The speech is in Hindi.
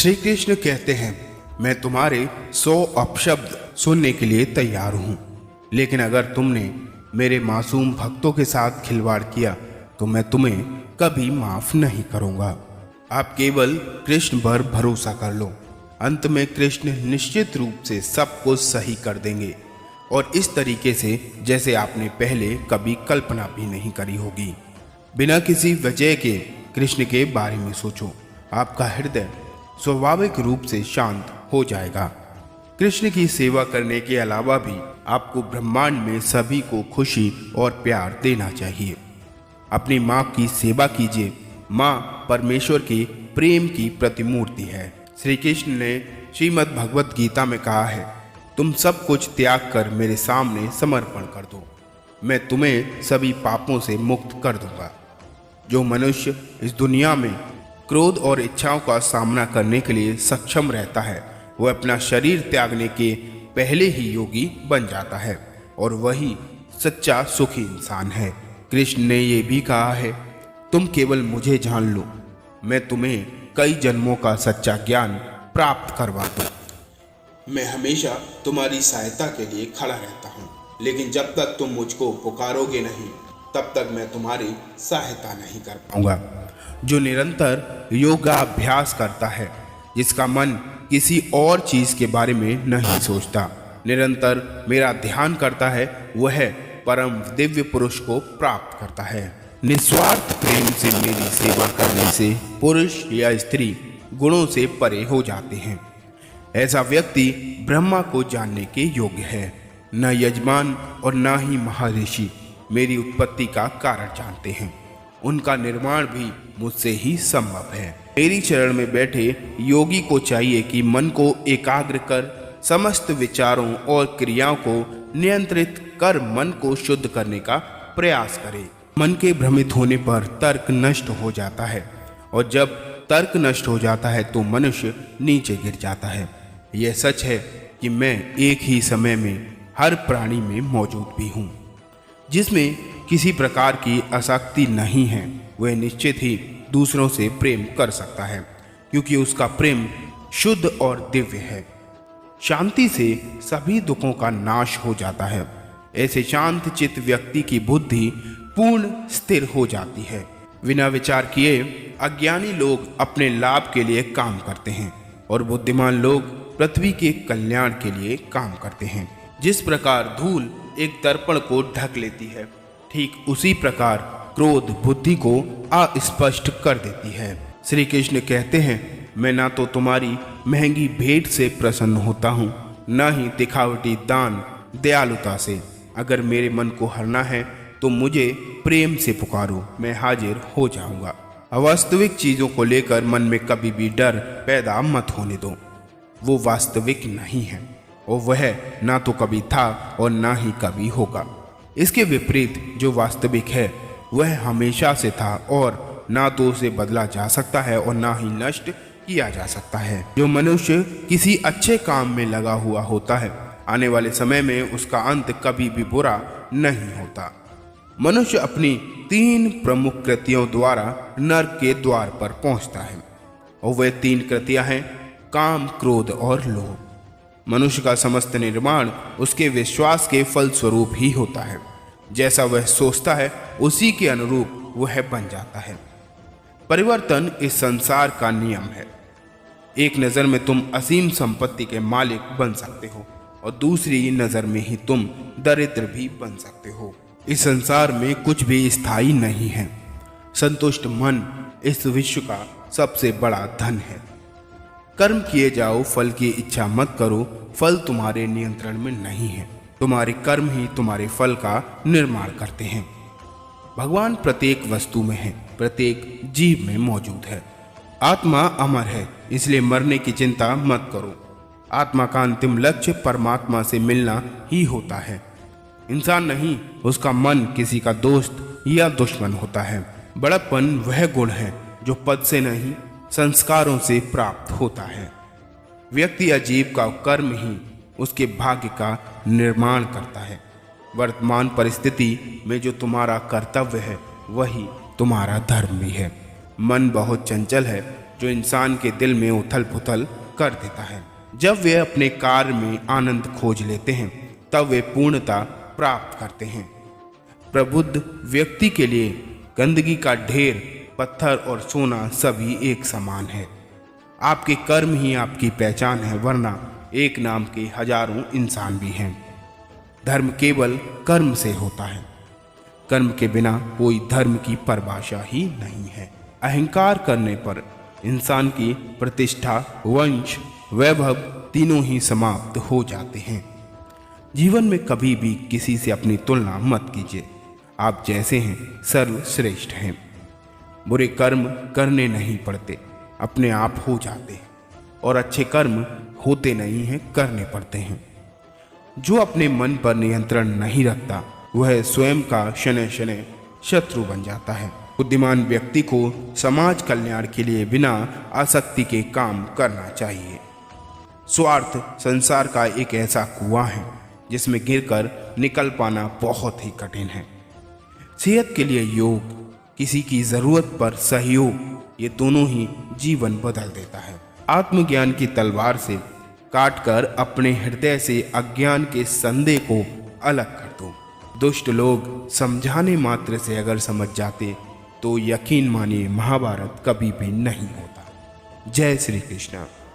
श्री कृष्ण कहते हैं, मैं तुम्हारे 100 अपशब्द सुनने के लिए तैयार हूँ, लेकिन अगर तुमने मेरे मासूम भक्तों के साथ खिलवाड़ किया तो मैं तुम्हें कभी माफ नहीं करूँगा। आप केवल कृष्ण पर भरोसा कर लो, अंत में कृष्ण निश्चित रूप से सब कुछ सही कर देंगे और इस तरीके से जैसे आपने पहले कभी कल्पना भी नहीं करी होगी। बिना किसी वजह के कृष्ण के बारे में सोचो, आपका हृदय स्वाभाविक रूप से शांत हो जाएगा। कृष्ण की सेवा करने के अलावा भी आपको ब्रह्मांड में सभी को खुशी और प्यार देना चाहिए। अपनी माँ की सेवा कीजिए। माँ परमेश्वर के प्रेम की प्रतिमूर्ति है। श्री कृष्ण ने श्रीमद् भगवत गीता में कहा है, तुम सब कुछ त्याग कर मेरे सामने समर्पण कर दो, मैं तुम्हें सभी पापों से मुक्त कर दूंगा। जो मनुष्य इस दुनिया में क्रोध और इच्छाओं का सामना करने के लिए सक्षम रहता है, वह अपना शरीर त्यागने के पहले ही योगी बन जाता है और वही सच्चा सुखी इंसान है। कृष्ण ने यह भी कहा है, तुम केवल मुझे जान लो, मैं तुम्हें कई जन्मों का सच्चा ज्ञान प्राप्त करवा दूं। मैं हमेशा तुम्हारी सहायता के लिए खड़ा रहता हूँ, लेकिन जब तक तुम मुझको पुकारोगे नहीं, तब तक मैं तुम्हारी सहायता नहीं कर पाऊंगा। जो निरंतर योगाभ्यास करता है, जिसका मन किसी और चीज के बारे में नहीं सोचता, निरंतर मेरा ध्यान करता है, वह परम दिव्य पुरुष को प्राप्त करता है। निस्वार्थ प्रेम से मेरी सेवा करने से पुरुष या स्त्री गुणों से परे हो जाते हैं। ऐसा व्यक्ति ब्रह्मा को जानने के योग्य है। न यजमान और न ही महर्षि मेरी उत्पत्ति का कारण जानते हैं, उनका निर्माण भी मुझसे ही संभव है। मेरी चरण में बैठे योगी को चाहिए कि मन को एकाग्र कर समस्त विचारों और क्रियाओं को नियंत्रित कर मन को शुद्ध करने का प्रयास करे। मन के भ्रमित होने पर तर्क नष्ट हो जाता है और जब तर्क नष्ट हो जाता है तो मनुष्य नीचे गिर जाता है। यह सच है कि मैं एक ही समय में हर प्राणी में मौजूद भी हूँ। जिसमें किसी प्रकार की आसक्ति नहीं है, वह निश्चित ही दूसरों से प्रेम कर सकता है, क्योंकि उसका प्रेम शुद्ध और दिव्य है। शांति से सभी दुखों का नाश हो जाता है। ऐसे शांत चित्त व्यक्ति की बुद्धि पूर्ण स्थिर हो जाती है। बिना विचार किए अज्ञानी लोग अपने लाभ के लिए काम करते हैं और बुद्धिमान लोग पृथ्वी के कल्याण के लिए काम करते हैं। जिस प्रकार धूल एक दर्पण को ढक लेती है, ठीक उसी प्रकार क्रोध बुद्धि को अस्पष्ट कर देती है। श्री कृष्ण कहते हैं, मैं ना तो तुम्हारी महंगी भेंट से प्रसन्न होता हूँ, न ही दिखावटी दान दयालुता से। अगर मेरे मन को हरना है तो मुझे प्रेम से पुकारो, मैं हाजिर हो जाऊंगा। अवास्तविक चीजों को लेकर मन में कभी भी डर पैदा मत होने दो। वो वास्तविक नहीं है और वह ना तो कभी था और ना ही कभी होगा। इसके विपरीत जो वास्तविक है वह हमेशा से था और ना तो उसे बदला जा सकता है और ना ही नष्ट किया जा सकता है। जो मनुष्य किसी अच्छे काम में लगा हुआ होता है, आने वाले समय में उसका अंत कभी भी बुरा नहीं होता। मनुष्य अपनी 3 प्रमुख कृतियों द्वारा नरक के द्वार पर पहुंचता है और वह 3 कृतियां हैं, काम, क्रोध और लोभ। मनुष्य का समस्त निर्माण उसके विश्वास के फलस्वरूप ही होता है। जैसा वह सोचता है उसी के अनुरूप वह बन जाता है। परिवर्तन इस संसार का नियम है। एक नज़र में तुम असीम संपत्ति के मालिक बन सकते हो और दूसरी नज़र में ही तुम दरिद्र भी बन सकते हो। इस संसार में कुछ भी स्थायी नहीं है। संतुष्ट मन इस विश्व का सबसे बड़ा धन है। कर्म किए जाओ, फल की इच्छा मत करो। फल तुम्हारे नियंत्रण में नहीं है। तुम्हारे कर्म ही तुम्हारे फल का निर्माण करते हैं। भगवान प्रत्येक वस्तु में है, प्रत्येक जीव में मौजूद है। आत्मा अमर है, इसलिए मरने की चिंता मत करो। आत्मा का अंतिम लक्ष्य परमात्मा से मिलना ही होता है। इंसान नहीं, उसका मन किसी का दोस्त या दुश्मन होता है। बड़प्पन वह गुण है जो पद से नहीं, संस्कारों से प्राप्त होता है। व्यक्ति या जीव का कर्म ही उसके भाग्य का निर्माण करता है। वर्तमान परिस्थिति में जो तुम्हारा कर्तव्य है, वही तुम्हारा धर्म भी है। मन बहुत चंचल है, जो इंसान के दिल में उथल पुथल कर देता है। जब वे अपने कार्य में आनंद खोज लेते हैं तब वे पूर्णता प्राप्त करते हैं। प्रबुद्ध व्यक्ति के लिए गंदगी का ढेर, पत्थर और सोना सभी एक समान है। आपके कर्म ही आपकी पहचान है, वरना एक नाम के हजारों इंसान भी हैं। धर्म केवल कर्म से होता है। कर्म के बिना कोई धर्म की परिभाषा ही नहीं है। अहंकार करने पर इंसान की प्रतिष्ठा, वंश, वैभव तीनों ही समाप्त हो जाते हैं। जीवन में कभी भी किसी से अपनी तुलना मत कीजिए। आप जैसे हैं सर्वश्रेष्ठ हैं। बुरे कर्म करने नहीं पड़ते, अपने आप हो जाते हैं, और अच्छे कर्म होते नहीं हैं, करने पड़ते हैं। जो अपने मन पर नियंत्रण नहीं रखता वह स्वयं का शनैः शनैः शत्रु बन जाता है। बुद्धिमान व्यक्ति को समाज कल्याण के लिए बिना आसक्ति के काम करना चाहिए। स्वार्थ संसार का एक ऐसा कुआं है जिसमें गिरकर निकल पाना बहुत ही कठिन है। सेहत के लिए योग, किसी की जरूरत पर सहयोग, ये दोनों ही जीवन बदल देता है। आत्मज्ञान की तलवार से काटकर अपने हृदय से अज्ञान के संदेह को अलग कर दो। दुष्ट लोग समझाने मात्र से अगर समझ जाते तो यकीन मानिए महाभारत कभी भी नहीं होता। जय श्री कृष्ण।